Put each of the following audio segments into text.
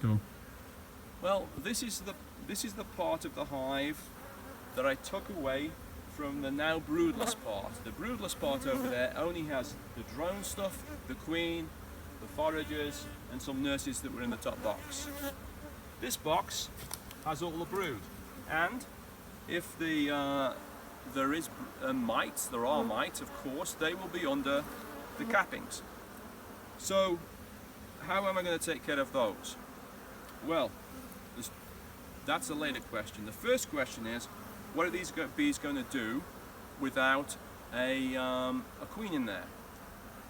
go? Well, this is the part of the hive that I took away from the now broodless part. The broodless part over there only has the drone stuff, the queen, the foragers, and some nurses that were in the top box. This box has all the brood, and if there is mites, there are mites, of course, they will be under the cappings. So, how am I going to take care of those? Well, that's a later question. The first question is, what are these bees going to do without a queen in there?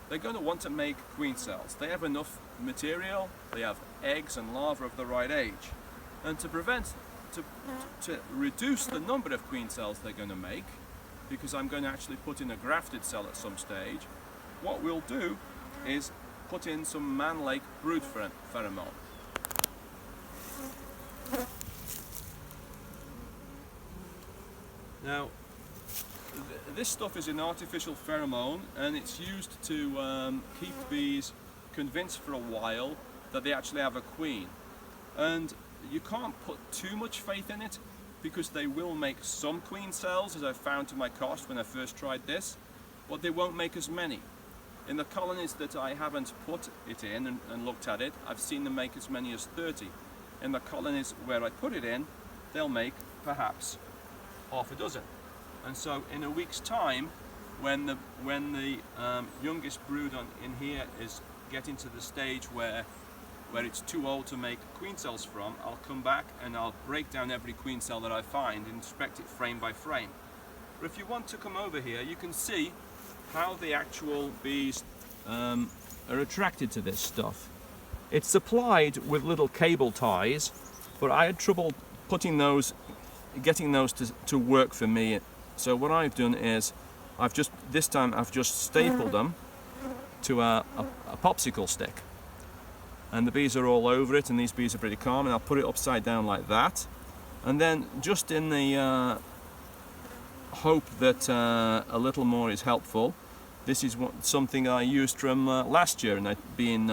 They're going to want to make queen cells. They have enough material, they have eggs and larvae of the right age. And to reduce the number of queen cells they're going to make, because I'm going to actually put in a grafted cell at some stage, what we'll do is put in some man-like brood pheromone. Now, this stuff is an artificial pheromone, and it's used to keep bees convinced for a while that they actually have a queen. And you can't put too much faith in it, because they will make some queen cells, as I found to my cost when I first tried this, but they won't make as many. In the colonies that I haven't put it in and looked at it, I've seen them make as many as 30. In the colonies where I put it in, they'll make perhaps half a dozen. And so in a week's time, when the youngest brood in here is getting to the stage where it's too old to make queen cells from, I'll come back and I'll break down every queen cell that I find and inspect it frame by frame. But if you want to come over here, you can see how the actual bees are attracted to this stuff. It's supplied with little cable ties, but I had trouble getting those to work for me. So what I've done is, this time I've just stapled them to a popsicle stick. And the bees are all over it, and these bees are pretty calm, and I'll put it upside down like that. And then, just in the hope that a little more is helpful, this is something I used from last year, and being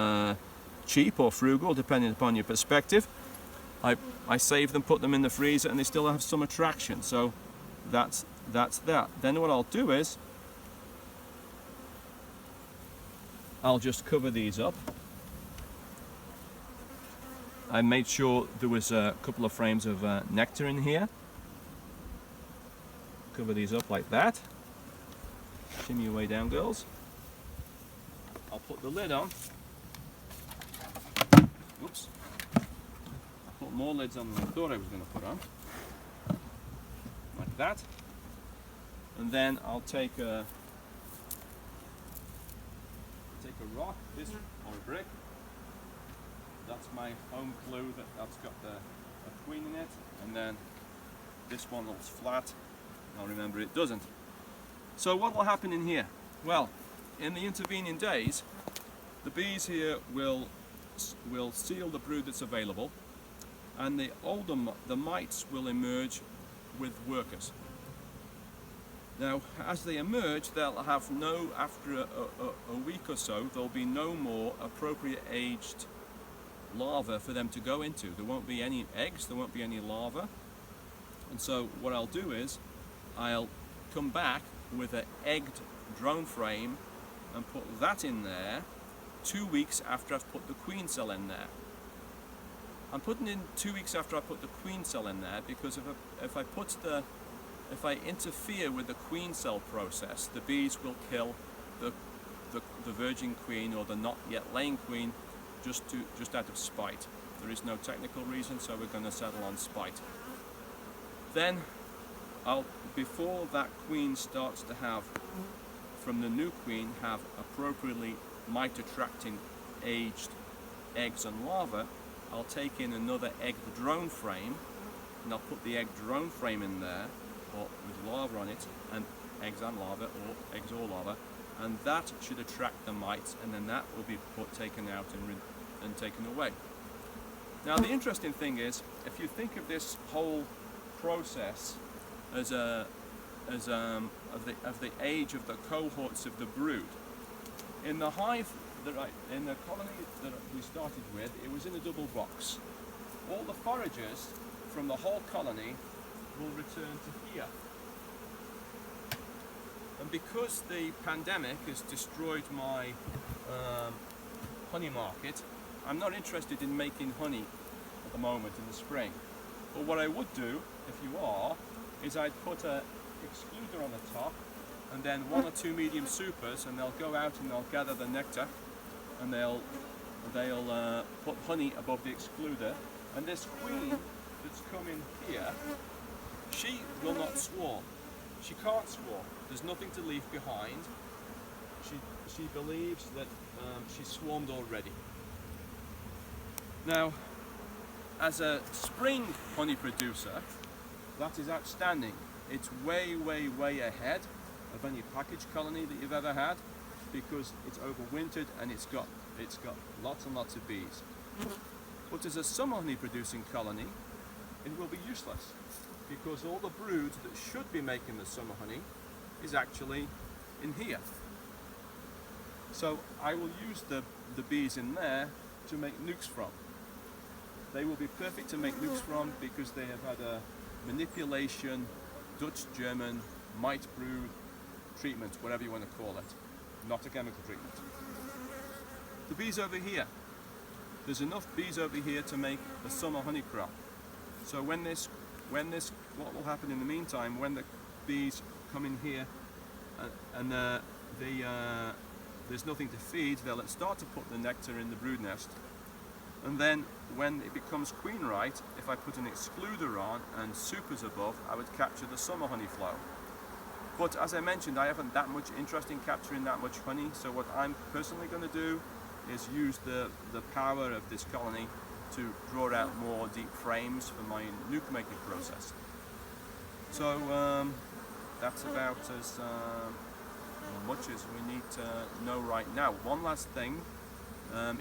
cheap or frugal, depending upon your perspective, I save them, put them in the freezer, and they still have some attraction. So that's that. Then what I'll do is, I'll just cover these up. I made sure there was a couple of frames of nectar in here. Cover these up like that. Shimmy your way down, girls. I'll put the lid on. Oops. I put more lids on than I thought I was going to put on. Like that. And then I'll take a rock, this or a brick. That's my home clue that's got a queen in it, and then this one looks flat. I'll remember it doesn't. So what will happen in here? Well, in the intervening days, the bees here will seal the brood that's available, and the mites will emerge with workers. Now, as they emerge, they'll have after a week or so, there'll be no more appropriate aged larvae for them to go into. There won't be any eggs, there won't be any larvae. And so what I'll do is, I'll come back with an egged drone frame and put that in there 2 weeks after I've put the queen cell in there. I'm putting in 2 weeks after I put the queen cell in there because if I interfere with the queen cell process, the bees will kill the virgin queen or the not yet laying queen just out of spite. There is no technical reason, so we're going to settle on spite. Then, before that queen starts to have, from the new queen, have appropriately mite-attracting aged eggs and larvae, I'll take in another egg drone frame, and I'll put the egg drone frame in there, or with larvae on it, and eggs and larvae, or eggs or larvae, and that should attract the mites, and then that will be taken out and taken away. Now the interesting thing is, if you think of this whole process as of the age of the cohorts of the brood, in the hive in the colony that we started with, it was in a double box. All the foragers from the whole colony will return to here. And because the pandemic has destroyed my honey market, I'm not interested in making honey at the moment in the spring. But what I would do, if you are, is I'd put a excluder on the top and then 1 or 2 medium supers, and they'll go out and they'll gather the nectar, and they'll put honey above the excluder, and this queen that's come in here, she will not swarm. She can't swarm. There's nothing to leave behind. She believes that she's swarmed already. Now, as a spring honey producer, that is outstanding. It's way, way, way ahead of any package colony that you've ever had, because it's overwintered and it's got lots and lots of bees. But as a summer honey producing colony, it will be useless, because all the brood that should be making the summer honey is actually in here. So I will use the bees in there to make nukes from. They will be perfect to make nukes from because they have had a manipulation, Dutch-German, mite brood treatment, whatever you want to call it, not a chemical treatment. The bees over here. There's enough bees over here to make a summer honey crop. So what will happen in the meantime, when the bees come in here and there's nothing to feed, they'll start to put the nectar in the brood nest. And then when it becomes queen right, if I put an excluder on and supers above, I would capture the summer honey flow. But as I mentioned, I haven't that much interest in capturing that much honey, so what I'm personally going to do is use the power of this colony to draw out more deep frames for my nuke making process. So that's about as much as we need to know right now. One last thing,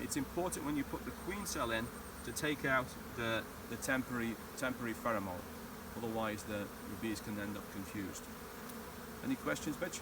it's important when you put the queen cell in to take out the temporary pheromone, otherwise the bees can end up confused. Any questions, Mitch?